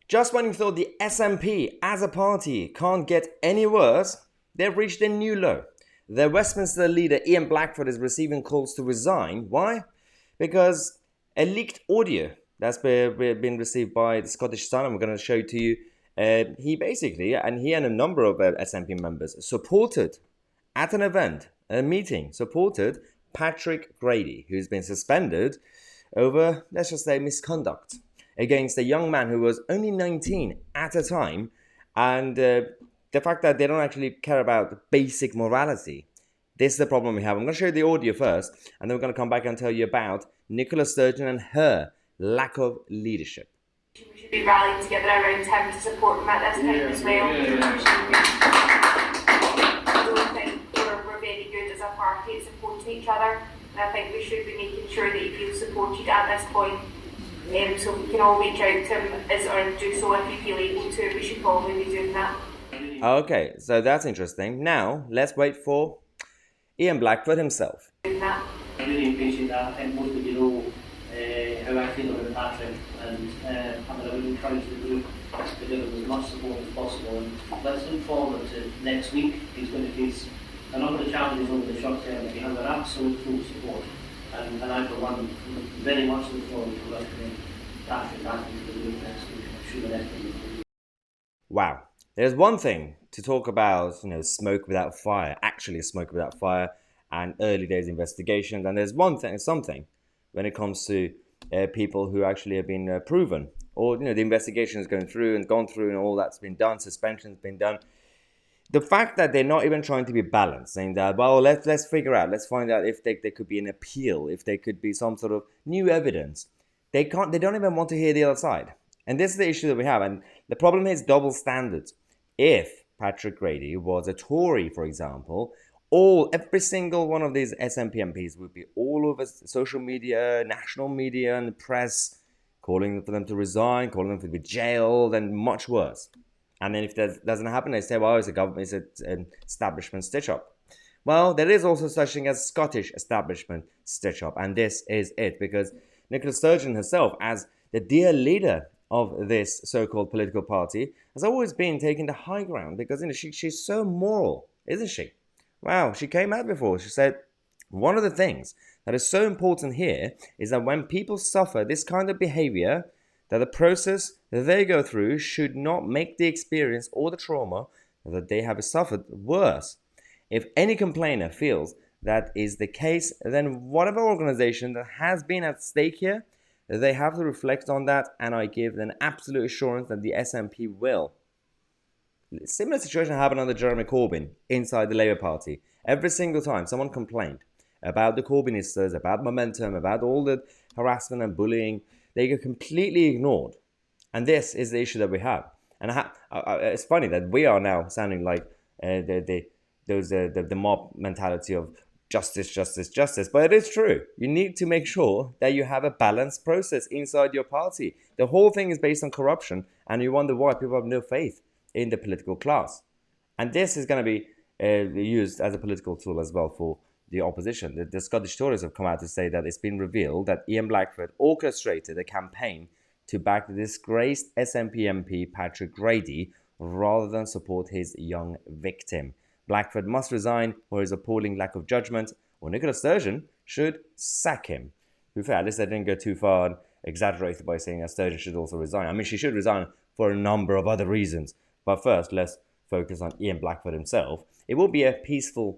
Just when you thought the SNP as a party can't get any worse, they've reached a new low. Their Westminster leader Ian Blackford is receiving calls to resign. Why? Because a leaked audio that's been received by the Scottish Sun, and we're going to show it to you, he and a number of SNP members supported, at an event, a meeting, supported Patrick Grady, who's been suspended over, let's just say, misconduct against a young man who was only 19 at a time, and the fact that they don't actually care about basic morality. This is the problem we have. I'm going to show you the audio first, and then we're going to come back and tell you about Nicola Sturgeon and her lack of leadership. We should be rallying together around him to support him at this time as well. I don't think we're very good as a party at supporting each other, and I think we should be making sure that he feels supported at this point. So we can all reach out to him or do so if we feel able to. We should probably be doing that. Okay, so that's interesting. Now, let's wait for Ian Blackford himself. I really appreciate that. I think most of you know how I feel about Patrick, and I would encourage the group to give him as much support as possible. And let's look forward to next week. He's going to face a number of challenges over the short term, but he has our absolute full support. And I, for one, very much look forward to welcoming Patrick back into the group next week. I'm sure the rest of you will. Wow. There's one thing to talk about, smoke without fire, actually smoke without fire, and early days investigations. And there's something when it comes to people who actually have been proven, or the investigation is going through and gone through, and all that's been done, suspension's been done. The fact that they're not even trying to be balanced, saying that, well, let's figure out, let's find out if there could be an appeal, if there could be some sort of new evidence. They don't even want to hear the other side. And this is the issue that we have. And the problem is double standards. If Patrick Grady was a Tory, for example, every single one of these SNP MPs would be all over social media, national media, and the press, calling for them to resign, calling them to be jailed, and much worse. And then if that doesn't happen, they say, well, it's an establishment stitch-up. Well, there is also such thing as Scottish establishment stitch-up, and this is it, because Nicola Sturgeon herself, as the dear leader of this so-called political party, has always been taking the high ground, because she's so moral, isn't she? Wow, she came out before, she said, one of the things that is so important here is that when people suffer this kind of behavior, that the process that they go through should not make the experience or the trauma that they have suffered worse. If any complainer feels that is the case, then whatever organization that has been at stake here, they have to reflect on that, and I give an absolute assurance that the SNP will. Similar situation happened under Jeremy Corbyn inside the Labour Party. Every single time someone complained about the Corbynistas, about momentum, about all the harassment and bullying, they get completely ignored. And this is the issue that we have. And it's funny that we are now sounding like the mob mentality of justice, justice, justice. But it is true. You need to make sure that you have a balanced process inside your party. The whole thing is based on corruption, and you wonder why people have no faith in the political class. And this is going to be used as a political tool as well for the opposition. The Scottish Tories have come out to say that it's been revealed that Ian Blackford orchestrated a campaign to back the disgraced SNP MP Patrick Grady rather than support his young victim. Blackford must resign for his appalling lack of judgment, or Nicola Sturgeon should sack him. To be fair, at least they didn't go too far and exaggerate by saying that Sturgeon should also resign. I mean, she should resign for a number of other reasons. But first, let's focus on Ian Blackford himself. It will be a peaceful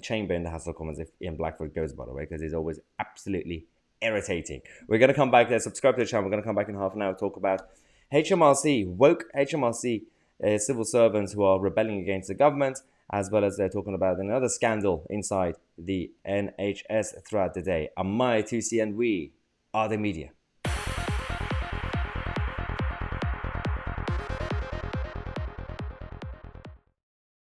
chamber in the House of Commons if Ian Blackford goes, by the way, because he's always absolutely irritating. We're going to come back there, subscribe to the channel. We're going to come back in half an hour, talk about HMRC, woke HMRC civil servants who are rebelling against the government, as well as they're talking about another scandal inside the NHS throughout the day. Am I Tousi, and we are the media.